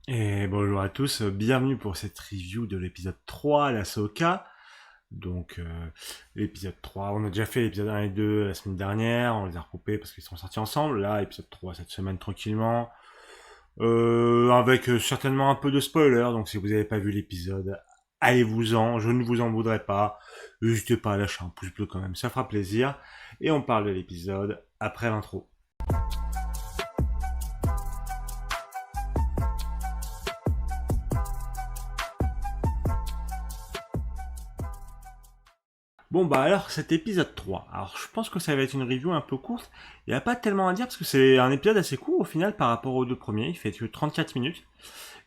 Et bonjour à tous, bienvenue pour cette review de l'épisode 3, l'Ahsoka. Donc, l'épisode 3, on a déjà fait l'épisode 1 et 2 la semaine dernière, on les a regroupés parce qu'ils sont sortis ensemble. Là, épisode 3 cette semaine tranquillement. Avec certainement un peu de spoiler, donc si vous n'avez pas vu l'épisode, allez-vous-en, je ne vous en voudrais pas. N'hésitez pas à lâcher un pouce bleu quand même, ça fera plaisir. Et on parle de l'épisode après l'intro. Bon bah alors cet épisode 3. Alors je pense que ça va être une review un peu courte. Il n'y a pas tellement à dire parce que c'est un épisode assez court au final par rapport aux deux premiers. Il fait que 34 minutes.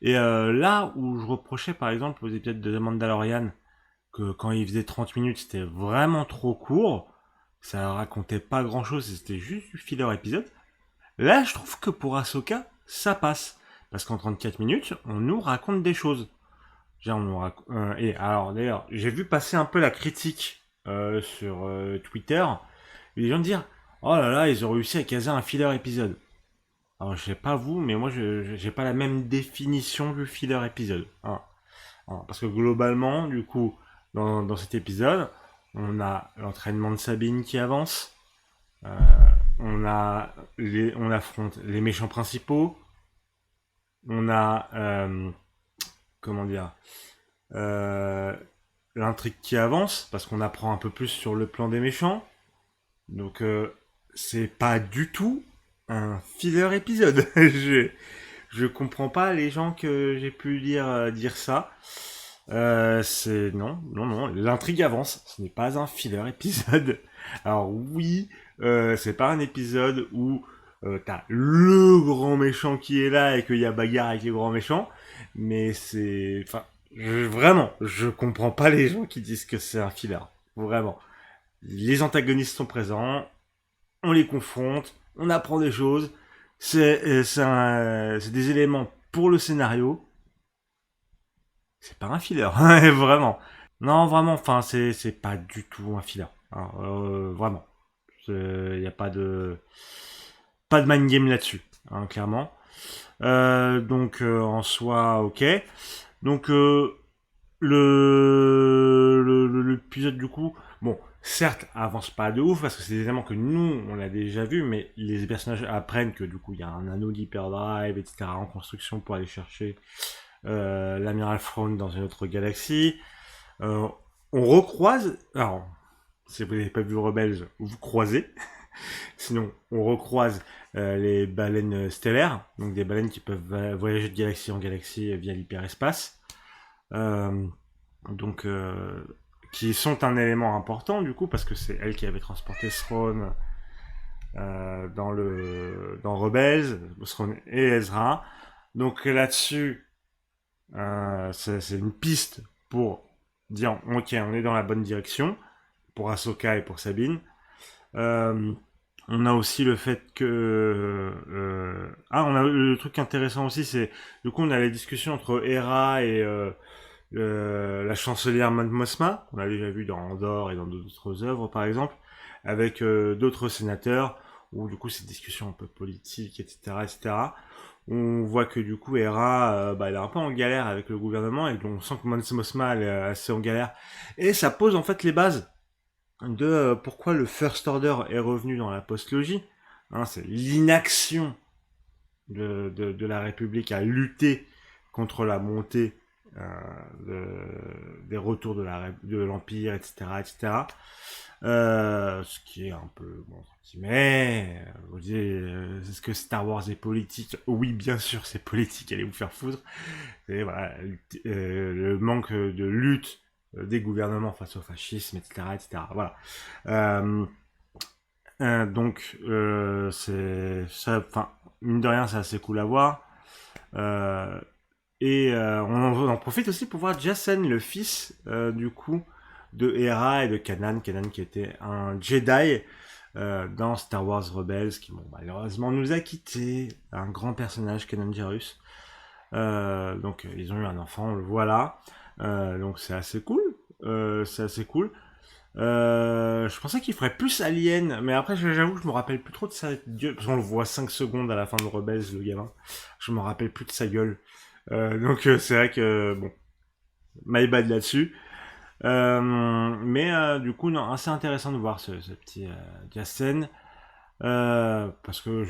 Et là où je reprochais par exemple aux épisodes de The Mandalorian que quand il faisait 30 minutes c'était vraiment trop court. Ça racontait pas grand chose, c'était juste du filler épisode. Là je trouve que pour Ahsoka ça passe. Parce qu'en 34 minutes on nous raconte des choses. Et alors d'ailleurs, j'ai vu passer un peu la critique sur Twitter. Les gens dire oh là là, ils ont réussi à caser un filler épisode. Alors je sais pas vous, mais moi j'ai pas la même définition du filler épisode. Parce que globalement, du coup, dans cet épisode, on a l'entraînement de Sabine qui avance. euh, on affronte les méchants principaux. On a comment dire euh, l'intrigue qui avance, parce qu'on apprend un peu plus sur le plan des méchants. Donc, c'est pas du tout un filler épisode. Je comprends pas les gens que j'ai pu dire ça. C'est non, non, non. L'intrigue avance. Ce n'est pas un filler épisode. Alors oui, c'est pas un épisode où t'as le grand méchant qui est là et qu'il y a bagarre avec les grands méchants. Mais c'est, enfin, vraiment, je comprends pas les gens qui disent que c'est un filler. Vraiment. Les antagonistes sont présents, on les confronte, on apprend des choses. C'est des éléments pour le scénario. C'est pas un filler, vraiment. Non, vraiment, enfin, c'est pas du tout un filler. Vraiment. Il n'y a pas de mind game là-dessus, clairement. Donc, en soi, ok. Donc, l'épisode du coup, bon, certes, avance pas de ouf parce que c'est des éléments que nous on a déjà vu, mais les personnages apprennent que du coup il y a un anneau d'hyperdrive, etc. en construction pour aller chercher l'amiral Thrawn dans une autre galaxie. Euh, on recroise, alors si vous n'avez pas vu Rebels, vous croisez. Sinon, on recroise les baleines stellaires, donc des baleines qui peuvent voyager de galaxie en galaxie via l'hyperespace. Euh, donc qui sont un élément important du coup parce que c'est elle qui avait transporté Thrawn dans Rebels, Thrawn et Ezra. Donc là-dessus, c'est une piste pour dire ok, on est dans la bonne direction pour Ahsoka et pour Sabine. Euh, on a aussi le fait que on a le truc intéressant aussi, c'est du coup on a la discussion entre Hera et la chancelière Mosma, qu'on a déjà vu dans Andorre et dans d'autres œuvres par exemple, avec d'autres sénateurs, où du coup ces discussions un peu politiques, etc., etc. On voit que du coup Hera, elle est un peu en galère avec le gouvernement, et on sent que Mosma elle est assez en galère, et ça pose en fait les bases de pourquoi le First Order est revenu dans la postlogie. C'est l'inaction de la République à lutter contre la montée des retours de l'Empire, etc. etc. Ce qui est un peu, bon, mais vous dites, est-ce que Star Wars est politique? Oui, bien sûr, c'est politique, allez vous faire foutre. Et voilà, le manque de lutte des gouvernements face au fascisme, etc. etc. Voilà. Euh, c'est ça, enfin, mine de rien, c'est assez cool à voir. Euh, on en profite aussi pour voir Jacen, le fils du coup de Hera et de Kanan, Kanan qui était un Jedi dans Star Wars Rebels, qui bon, malheureusement nous a quitté, un grand personnage, Kanan Jarrus. Donc ils ont eu un enfant, on le voit là. Donc c'est assez cool. C'est assez cool. Je pensais qu'il ferait plus Alien, mais après j'avoue que je me rappelle plus trop de sa gueule, parce qu'on le voit 5 secondes à la fin de Rebels, le gamin. Je me rappelle plus de sa gueule. Donc c'est vrai que bon, my bad là-dessus. Mais du coup, non, assez intéressant de voir ce petit Jassen. Parce que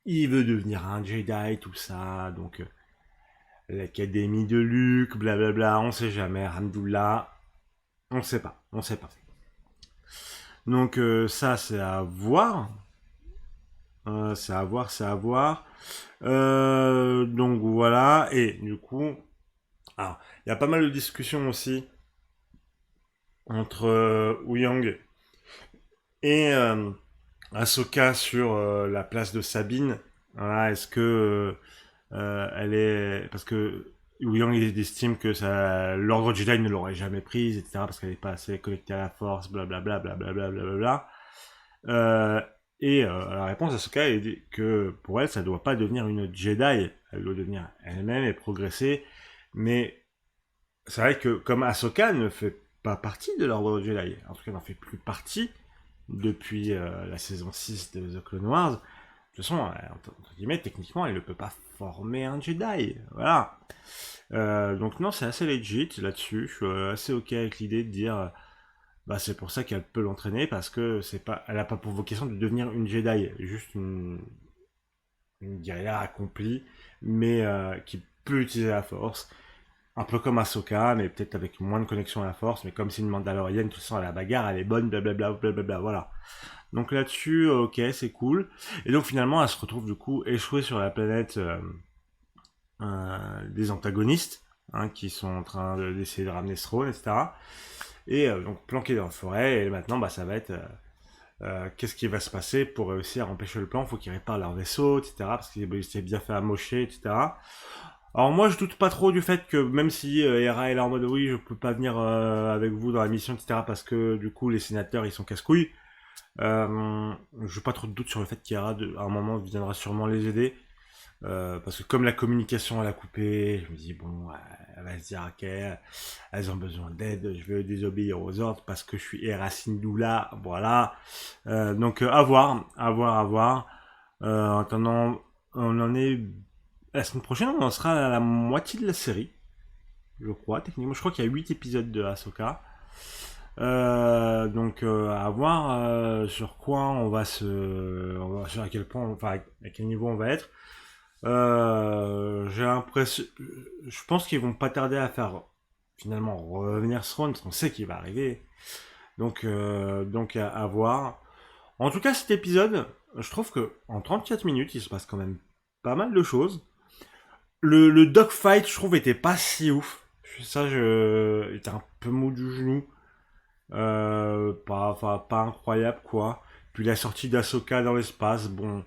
il veut devenir un Jedi, tout ça. Donc l'académie de Luke, blablabla, on sait jamais. Ramdoullah, on sait pas, on sait pas. Donc ça, c'est à voir. C'est à voir, c'est à voir. Donc voilà, et du coup, alors, il y a pas mal de discussions aussi entre Ouyang et Ahsoka sur la place de Sabine. Voilà, est-ce que elle est... Parce que Ouyang il estime que l'ordre Jedi ne l'aurait jamais prise, etc. Parce qu'elle n'est pas assez connectée à la force, blablabla, blablabla, blablabla. Euh, et la réponse d'Ahsoka est que pour elle, ça ne doit pas devenir une Jedi. Elle doit devenir elle-même et progresser. Mais c'est vrai que comme Ahsoka ne fait pas partie de l'ordre Jedi, en tout cas n'en fait plus partie depuis la saison 6 de The Clone Wars, de toute façon, entre guillemets, techniquement, elle ne peut pas former un Jedi. Voilà. Donc non, c'est assez legit là-dessus. Je suis assez ok avec l'idée de dire, bah c'est pour ça qu'elle peut l'entraîner parce que c'est pas, elle a pas pour vocation de devenir une Jedi, juste une guerrière accomplie, mais qui peut utiliser la Force. Un peu comme Ahsoka, mais peut-être avec moins de connexion à la Force, mais comme c'est une Mandalorienne, tout ça à la bagarre, elle est bonne, blablabla, blablabla, voilà. Donc là-dessus, ok, c'est cool. Et donc finalement, elle se retrouve du coup échouée sur la planète des antagonistes, hein, qui sont en train d'essayer de ramener Throne, etc. Et donc planquée dans la forêt, et maintenant, bah, ça va être... qu'est-ce qui va se passer pour réussir à empêcher le plan. Il faut qu'ils réparent leur vaisseau, etc. Parce qu'ils s'est bien fait amocher, etc. Alors moi je doute pas trop du fait que même si Hera est là en mode oui je peux pas venir avec vous dans la mission, etc. Parce que du coup les sénateurs ils sont casse-couilles. Je n'ai pas trop de doute sur le fait qu'Hera à un moment viendra sûrement les aider. Parce que comme la communication elle a coupé, je me dis bon, elle va se dire ok, elles ont besoin d'aide, je vais désobéir aux ordres parce que je suis Hera Syndulla, voilà. Donc à voir, à voir, à voir. En attendant, on en est la semaine prochaine, on en sera à la moitié de la série, je crois. Techniquement, je crois qu'il y a 8 épisodes de Ahsoka. Donc à voir sur quoi sur à quel point, enfin à quel niveau on va être. J'ai l'impression, je pense qu'ils vont pas tarder à faire finalement revenir Throne parce qu'on sait qu'il va arriver. Donc à voir. En tout cas, cet épisode, je trouve que en 34 minutes, il se passe quand même pas mal de choses. Le dogfight, je trouve, était pas si ouf. Ça, je était un peu mou du genou. Pas incroyable, quoi. Puis la sortie d'Ahsoka dans l'espace, bon.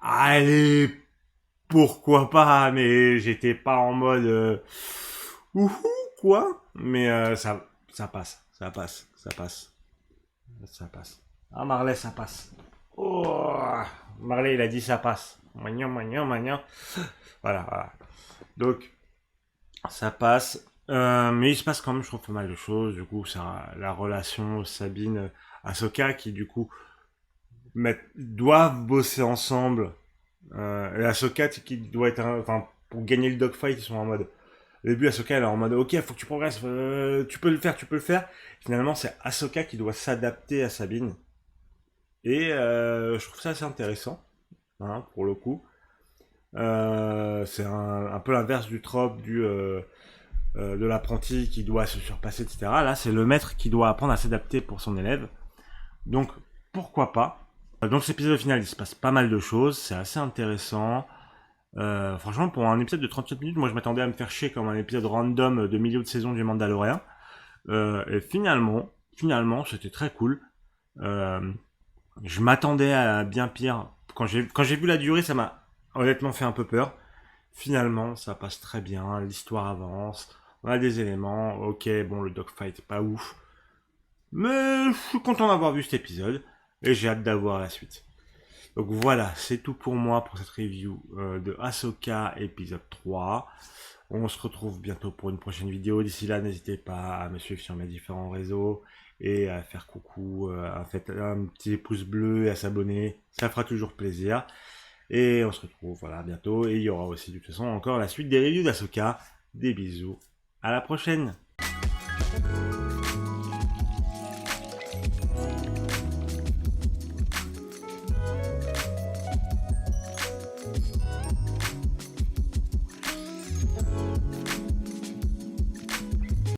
Allez, pourquoi pas, mais j'étais pas en mode ouhou, quoi. Mais ça passe, ça passe, ça passe, ça passe. Ah, Marley, ça passe. Oh, Marley, il a dit ça passe. Magnan, magnan, magnan. Voilà, voilà. Donc, ça passe. Mais il se passe quand même, je trouve, pas mal de choses. Du coup, ça, la relation Sabine-Ahsoka qui, du coup, doivent bosser ensemble. Et Ahsoka qui doit être... Enfin, pour gagner le dogfight, ils sont en mode... Au début, Ahsoka, elle est en mode, ok, faut que tu progresses, tu peux le faire, tu peux le faire. Finalement, c'est Ahsoka qui doit s'adapter à Sabine. Et je trouve ça assez intéressant, hein, pour le coup. C'est un peu l'inverse du trope de l'apprenti qui doit se surpasser, etc. Là, c'est le maître qui doit apprendre à s'adapter pour son élève. Donc, pourquoi pas. Donc, cet épisode final, il se passe pas mal de choses. C'est assez intéressant. Franchement, pour un épisode de 37 minutes, moi, je m'attendais à me faire chier comme un épisode random de milieu de saison du Mandalorian. Et finalement, c'était très cool. Euh, je m'attendais à bien pire. Quand j'ai vu la durée, ça m'a honnêtement fait un peu peur. Finalement, ça passe très bien, l'histoire avance, on a des éléments, ok, bon, le dogfight, pas ouf. Mais je suis content d'avoir vu cet épisode, et j'ai hâte d'avoir la suite. Donc voilà, c'est tout pour moi pour cette review de Ahsoka épisode 3. On se retrouve bientôt pour une prochaine vidéo. D'ici là, n'hésitez pas à me suivre sur mes différents réseaux et à faire coucou, à faire un petit pouce bleu et à s'abonner. Ça fera toujours plaisir. Et on se retrouve voilà bientôt. Et il y aura aussi de toute façon encore la suite des reviews d'Ahsoka. Des bisous. À la prochaine.